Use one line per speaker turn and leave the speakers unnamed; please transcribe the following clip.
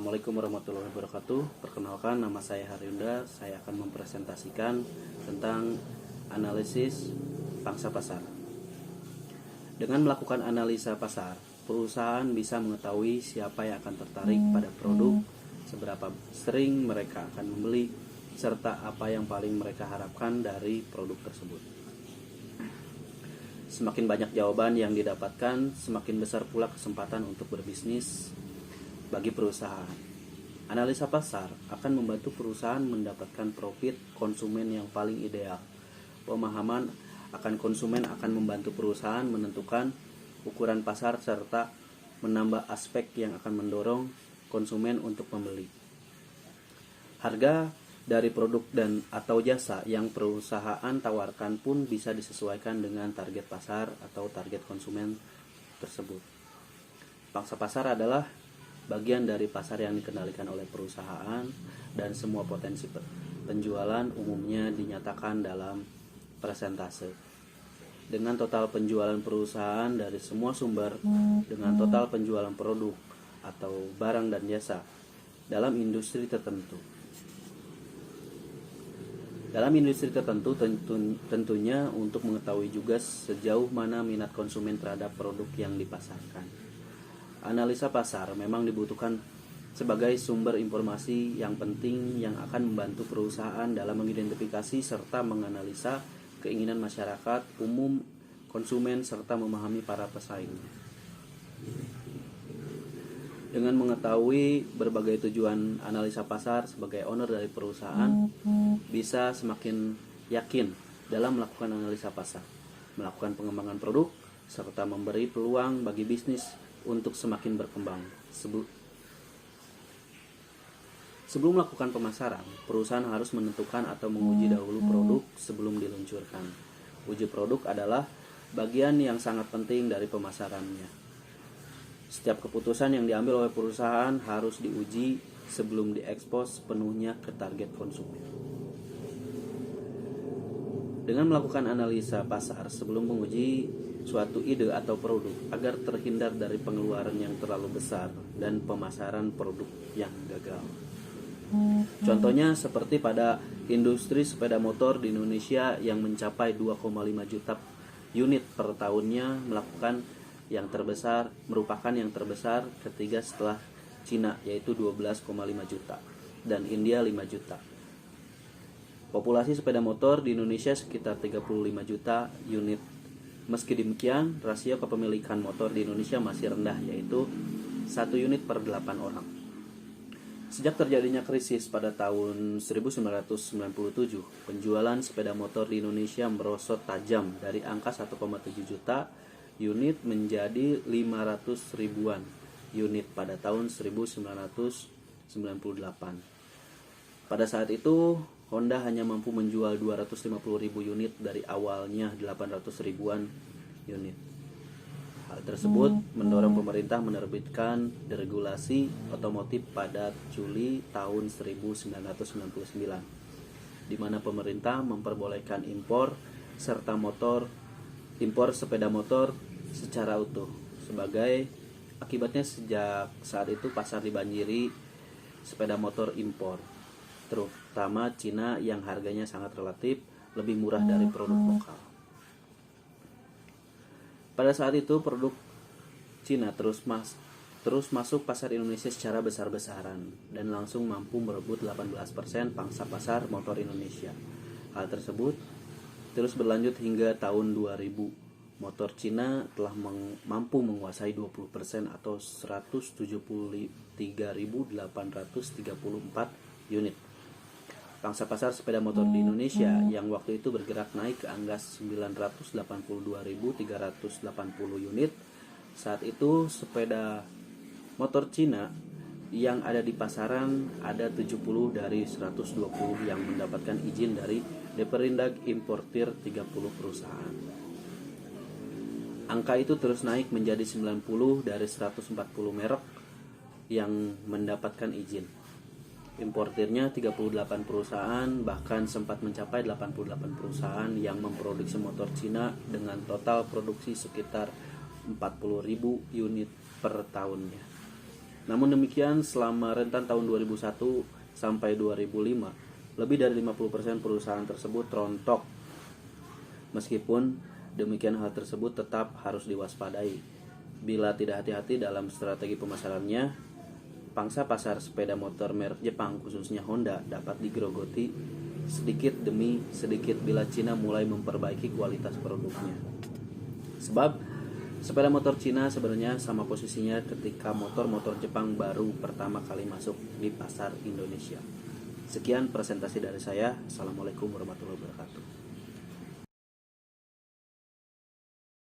Assalamualaikum warahmatullahi wabarakatuh. Perkenalkan, nama saya Haryunda. Saya akan mempresentasikan tentang analisis pangsa pasar. Dengan melakukan analisa pasar, perusahaan bisa mengetahui siapa yang akan tertarik pada produk, seberapa sering mereka akan membeli, serta apa yang paling mereka harapkan dari produk tersebut. Semakin banyak jawaban yang didapatkan, semakin besar pula kesempatan untuk berbisnis bagi perusahaan. Analisa pasar akan membantu perusahaan mendapatkan profit konsumen yang paling ideal. Pemahaman akan konsumen akan membantu perusahaan menentukan ukuran pasar serta menambah aspek yang akan mendorong konsumen untuk membeli. Harga dari produk dan atau jasa yang perusahaan tawarkan pun bisa disesuaikan dengan target pasar atau target konsumen tersebut. Pangsa pasar adalah bagian dari pasar yang dikendalikan oleh perusahaan, dan semua potensi penjualan umumnya dinyatakan dalam persentase. Dengan total penjualan perusahaan dari semua sumber, dengan total penjualan produk atau barang dan jasa dalam industri tertentu. Dalam industri tertentu tentunya untuk mengetahui juga sejauh mana minat konsumen terhadap produk yang dipasarkan. Analisa pasar memang dibutuhkan sebagai sumber informasi yang penting yang akan membantu perusahaan dalam mengidentifikasi serta menganalisa keinginan masyarakat umum, konsumen, serta memahami para pesaingnya. Dengan mengetahui berbagai tujuan analisa pasar sebagai owner dari perusahaan, bisa semakin yakin dalam melakukan analisa pasar, melakukan pengembangan produk, serta memberi peluang bagi bisnis untuk semakin berkembang. Sebelum melakukan pemasaran, perusahaan harus menentukan atau menguji dahulu produk sebelum diluncurkan. Uji produk adalah bagian yang sangat penting dari pemasarannya. Setiap keputusan yang diambil oleh perusahaan harus diuji sebelum diekspos sepenuhnya ke target konsumen. Dengan melakukan analisa pasar sebelum menguji suatu ide atau produk agar terhindar dari pengeluaran yang terlalu besar dan pemasaran produk yang gagal. Contohnya seperti pada industri sepeda motor di Indonesia yang mencapai 2,5 juta unit per tahunnya merupakan yang terbesar ketiga setelah Cina, yaitu 12,5 juta, dan India 5 juta. Populasi sepeda motor di Indonesia sekitar 35 juta unit. Meski demikian, rasio kepemilikan motor di Indonesia masih rendah, yaitu 1 unit per 8 orang. Sejak terjadinya krisis pada tahun 1997, penjualan sepeda motor di Indonesia merosot tajam dari angka 1,7 juta unit menjadi 500 ribuan unit pada tahun 1998. Pada saat itu, Honda hanya mampu menjual 250 ribu unit dari awalnya 800 ribuan unit. Hal tersebut mendorong pemerintah menerbitkan deregulasi otomotif pada Juli tahun 1999, di mana pemerintah memperbolehkan impor sepeda motor secara utuh. Akibatnya sejak saat itu pasar dibanjiri sepeda motor impor, terutama Cina yang harganya sangat relatif lebih murah dari produk lokal. Pada saat itu produk Cina terus masuk pasar Indonesia secara besar-besaran dan langsung mampu merebut 18% pangsa pasar motor Indonesia. Hal tersebut terus berlanjut hingga tahun 2000. Motor Cina telah mampu menguasai 20% atau 173.834 unit. Pangsa pasar sepeda motor di Indonesia yang waktu itu bergerak naik ke angka 982.380 unit. Saat itu sepeda motor Cina yang ada di pasaran ada 70 dari 120 yang mendapatkan izin dari Deperindag Importir 30 perusahaan. Angka itu terus naik menjadi 90 dari 140 merek yang mendapatkan izin. Importirnya 38 perusahaan, bahkan sempat mencapai 88 perusahaan yang memproduksi motor Cina dengan total produksi sekitar 40.000 unit per tahunnya. Namun demikian, selama rentan tahun 2001 sampai 2005, lebih dari 50% perusahaan tersebut rontok. Meskipun demikian, hal tersebut tetap harus diwaspadai. Bila tidak hati-hati dalam strategi pemasarannya, pangsa pasar sepeda motor merek Jepang khususnya Honda dapat digerogoti sedikit demi sedikit bila Cina mulai memperbaiki kualitas produknya. Sebab sepeda motor Cina sebenarnya sama posisinya ketika motor-motor Jepang baru pertama kali masuk di pasar Indonesia. Sekian presentasi dari saya. Assalamualaikum warahmatullahi wabarakatuh.